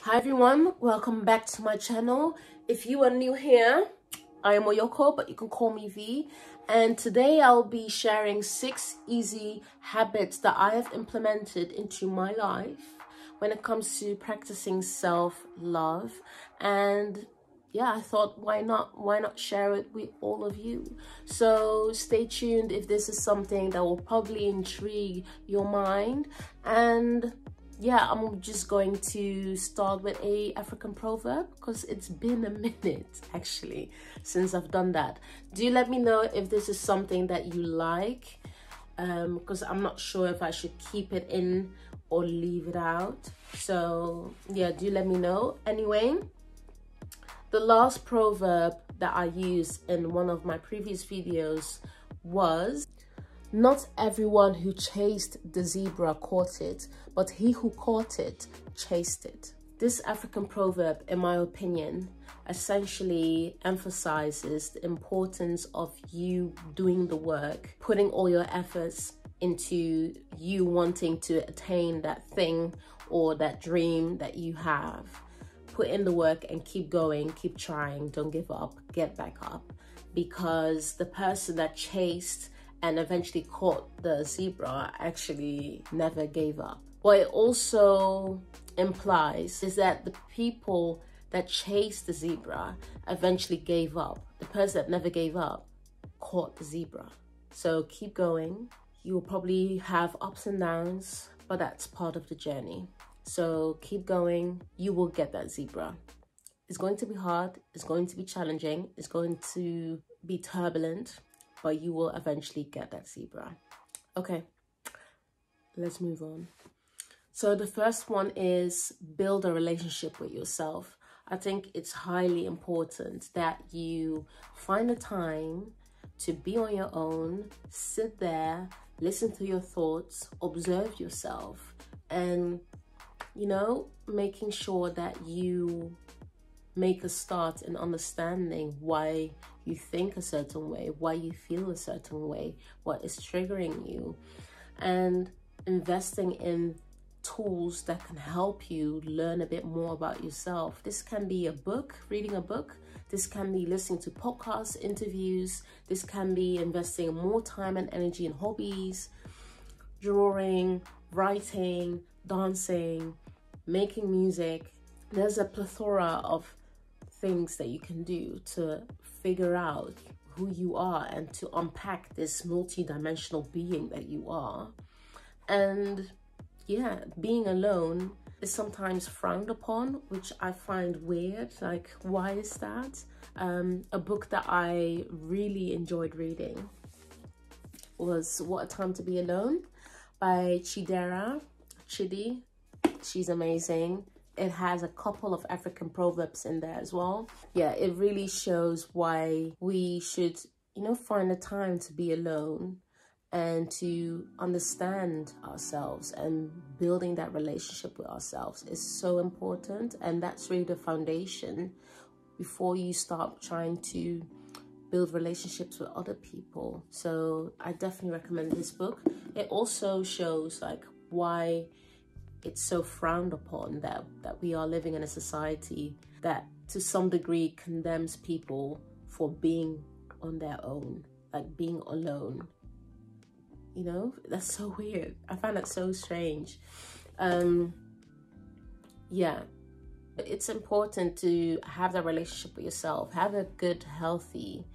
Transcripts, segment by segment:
Hi everyone, welcome back to my channel. If you are new here, I am Oyoko, but you can call me V. And today I'll be sharing 6 easy habits that I have implemented into my life when it comes to practicing self-love. And yeah, I thought why not share it with all of you. So stay tuned if this is something that will probably intrigue your mind. And yeah, I'm just going to start with a African proverb because it's been a minute actually since I've done that. Do let me know if this is something that you like, because I'm not sure if I should keep it in or leave it out. So yeah, do let me know. Anyway, the last proverb that I used in one of my previous videos was, "Not everyone who chased the zebra caught it, but he who caught it chased it." This African proverb, in my opinion, essentially emphasizes the importance of you doing the work, putting all your efforts into you wanting to attain that thing or that dream that you have. Put in the work and keep going, keep trying, don't give up, get back up. Because the person that chased and eventually caught the zebra actually never gave up. What it also implies is that the people that chased the zebra eventually gave up. The person that never gave up caught the zebra. So keep going. You will probably have ups and downs, but that's part of the journey. So keep going, you will get that zebra. It's going to be hard, it's going to be challenging, it's going to be turbulent, but you will eventually get that zebra. Okay, let's move on. So the first one is build a relationship with yourself. I think it's highly important that you find a time to be on your own, sit there, listen to your thoughts, observe yourself, and you know, making sure that you make a start in understanding why you think a certain way, why you feel a certain way, what is triggering you, and investing in tools that can help you learn a bit more about yourself. This can be a book, reading a book. This can be listening to podcasts, interviews. This can be investing more time and energy in hobbies, drawing, writing, dancing, making music. There's a plethora of things that you can do to figure out who you are and to unpack this multi-dimensional being that you are. And yeah, being alone is sometimes frowned upon, which I find weird. Like, why is that? A book that I really enjoyed reading was What a Time to Be Alone by Chidi. She's amazing. It has a couple of African proverbs in there as well. Yeah, it really shows why we should, you know, find a time to be alone and to understand ourselves, and building that relationship with ourselves is so important. And that's really the foundation before you start trying to build relationships with other people. So I definitely recommend this book. It also shows like why it's so frowned upon that we are living in a society that to some degree condemns people for being on their own, like being alone. You know, that's so weird. I find that so strange. Yeah, it's important to have that relationship with yourself. Have a good, healthy,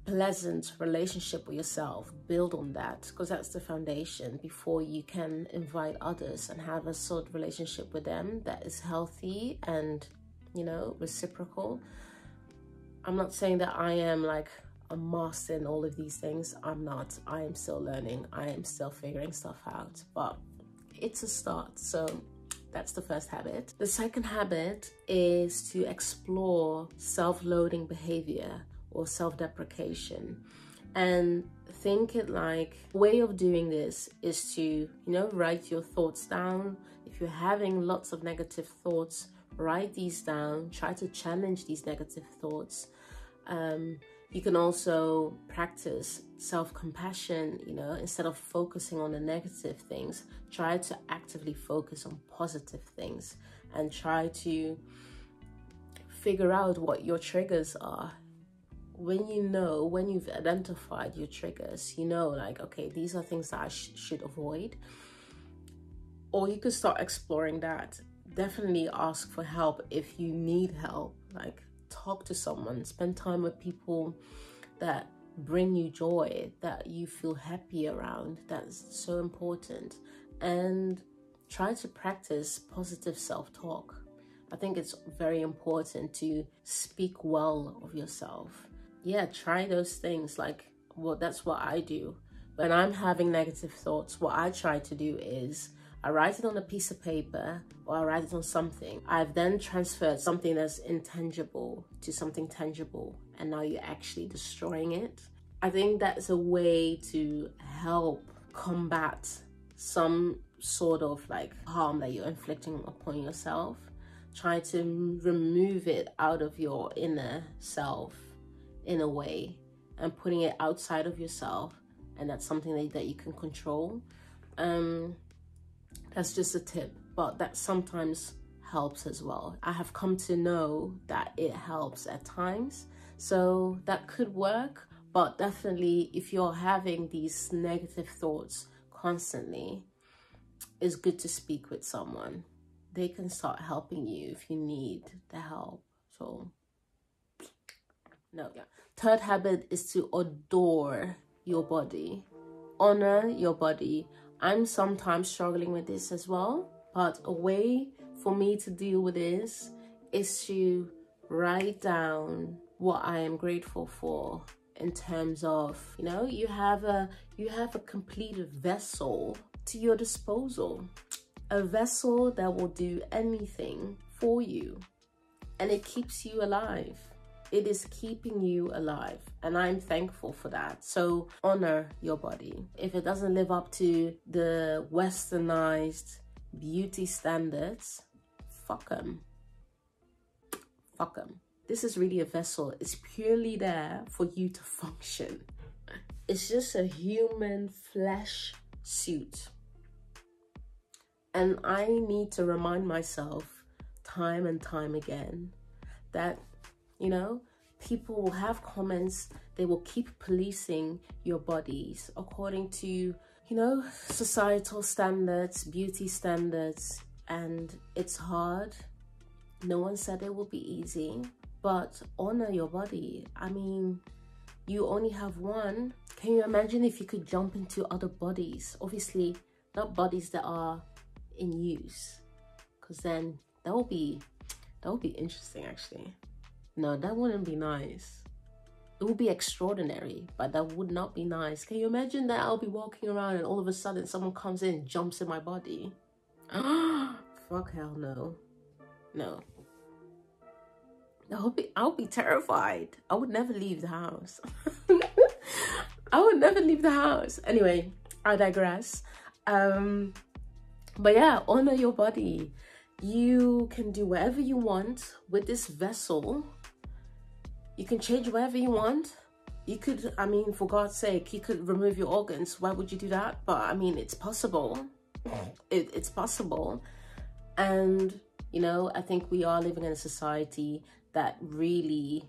pleasant relationship with yourself. Build on that, because that's the foundation before you can invite others and have a sort of relationship with them that is healthy and, you know, reciprocal. I'm not saying that I am like a master in all of these things. I'm not. I am still learning. I am still figuring stuff out, but it's a start. So that's the first habit. The second habit is to explore self-loading behavior or self-deprecation, and think it like a way of doing this is to, you know, write your thoughts down. If you're having lots of negative thoughts, write these down. Try to challenge these negative thoughts. You can also practice self-compassion, you know, instead of focusing on the negative things, try to actively focus on positive things and try to figure out what your triggers are. When you've identified your triggers, you know, like, okay, these are things that I should avoid. Or you could start exploring that. Definitely ask for help if you need help. Like, talk to someone, spend time with people that bring you joy, that you feel happy around. That's so important. And try to practice positive self-talk. I think it's very important to speak well of yourself. Yeah, try those things. Like, well, that's what I do. When I'm having negative thoughts, what I try to do is I write it on a piece of paper or I write it on something. I've then transferred something that's intangible to something tangible, and now you're actually destroying it. I think that's a way to help combat some sort of like harm that you're inflicting upon yourself. Try to remove it out of your inner self in a way and putting it outside of yourself, and that's something that you can control. That's just a tip, but that sometimes helps as well. I have come to know that it helps at times, so that could work. But definitely, if you're having these negative thoughts constantly, it's good to speak with someone. They can start helping you if you need the help. So no, yeah. Third habit is to adore your body. Honor your body. I'm sometimes struggling with this as well, but a way for me to deal with this is to write down what I am grateful for, in terms of, you know, you have a completed vessel to your disposal, a vessel that will do anything for you, and it keeps you alive. It is keeping you alive, and I'm thankful for that. So honor your body. If it doesn't live up to the westernized beauty standards, fuck them. Fuck them. This is really a vessel. It's purely there for you to function. It's just a human flesh suit. And I need to remind myself time and time again that, you know, people will have comments, they will keep policing your bodies according to, you know, societal standards, beauty standards, and it's hard. No one said it will be easy, but honor your body. I mean, you only have one. Can you imagine if you could jump into other bodies? Obviously, not bodies that are in use, because then that would be interesting actually. No, that wouldn't be nice. It would be extraordinary, but that would not be nice. Can you imagine that I'll be walking around and all of a sudden someone comes in and jumps in my body? Fuck, hell no. No. I'll be terrified. I would never leave the house. I would never leave the house. Anyway, I digress. But yeah, honor your body. You can do whatever you want with this vessel. You can change whatever you want. You could, I mean, for God's sake, you could remove your organs. Why would you do that? But I mean, it's possible. It's possible. And, you know, I think we are living in a society that really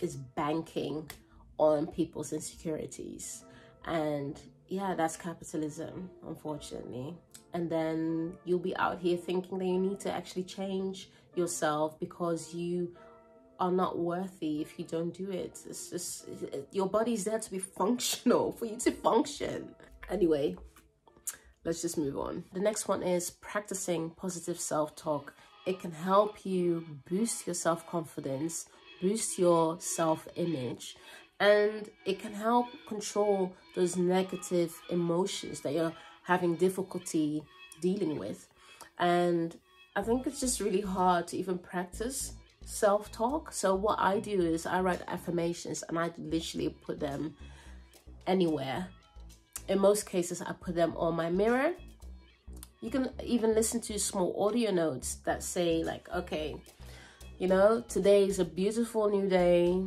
is banking on people's insecurities. And yeah, that's capitalism, unfortunately. And then you'll be out here thinking that you need to actually change yourself because you are not worthy if you don't do it. It's just, your body's there to be functional, for you to function. Anyway, let's just move on. The next one is practicing positive self-talk. It can help you boost your self-confidence, boost your self-image, and it can help control those negative emotions that you're having difficulty dealing with. And I think it's just really hard to even practice self-talk. So what I do is I write affirmations and I literally put them anywhere. In most cases, I put them on my mirror. You can even listen to small audio notes that say like, okay, you know, today is a beautiful new day.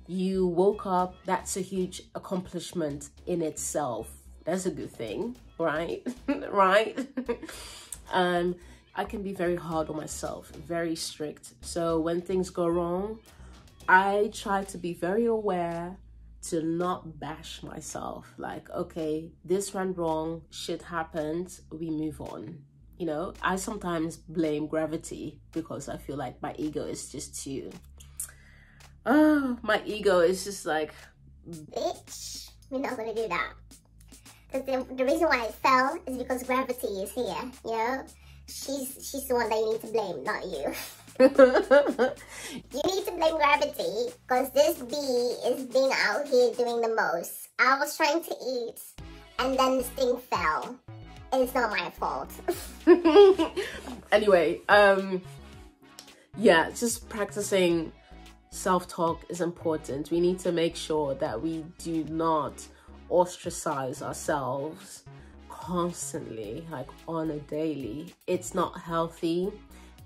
You woke up, that's a huge accomplishment in itself. That's a good thing, right? Right? I can be very hard on myself, very strict. So when things go wrong, I try to be very aware to not bash myself. Like, okay, this went wrong, shit happened, we move on. You know, I sometimes blame gravity because I feel like my ego is just too, my ego is just like, bitch, we're not gonna do that. Because the reason why it fell is because gravity is here, you know? She's the one that you need to blame, not you. You need to blame gravity because this bee is being out here doing the most. I was trying to eat and then this thing fell. It's not my fault. Anyway, yeah, just practicing self-talk is important. We need to make sure that we do not ostracize ourselves constantly, like on a daily. It's not healthy.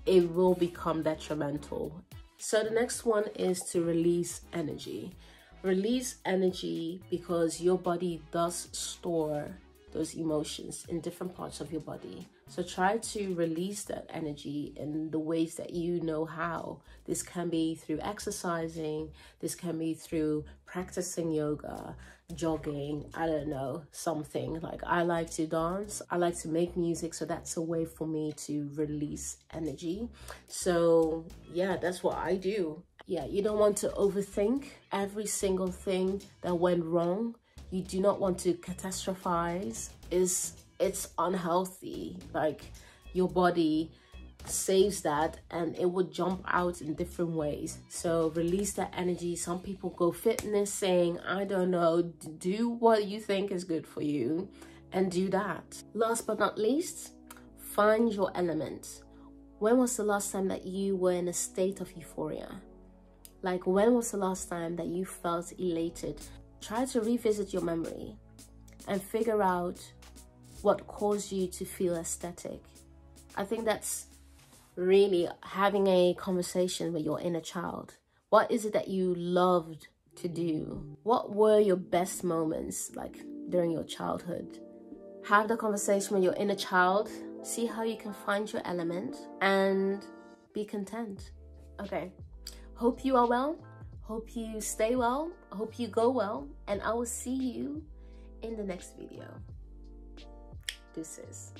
It will become detrimental. So the next one is to release energy. Release energy because your body does store those emotions in different parts of your body. So try to release that energy in the ways that you know how. This can be through exercising, this can be through practicing yoga, jogging, I don't know, something. Like, I like to dance, I like to make music, so that's a way for me to release energy. So yeah, that's what I do. Yeah, you don't want to overthink every single thing that went wrong. You do not want to catastrophize. It's unhealthy. Like, your body saves that and it would jump out in different ways. So release that energy. Some people go fitnessing, I don't know, do what you think is good for you and do that. Last but not least, find your element. When was the last time that you were in a state of euphoria? Like, when was the last time that you felt elated? Try to revisit your memory and figure out what caused you to feel ecstatic. I think that's really having a conversation with your inner child. What is it that you loved to do? What were your best moments like during your childhood? Have the conversation with your inner child. See how you can find your element and be content. Okay, hope you are well. Hope you stay well, hope you go well, and I will see you in the next video. Deuces.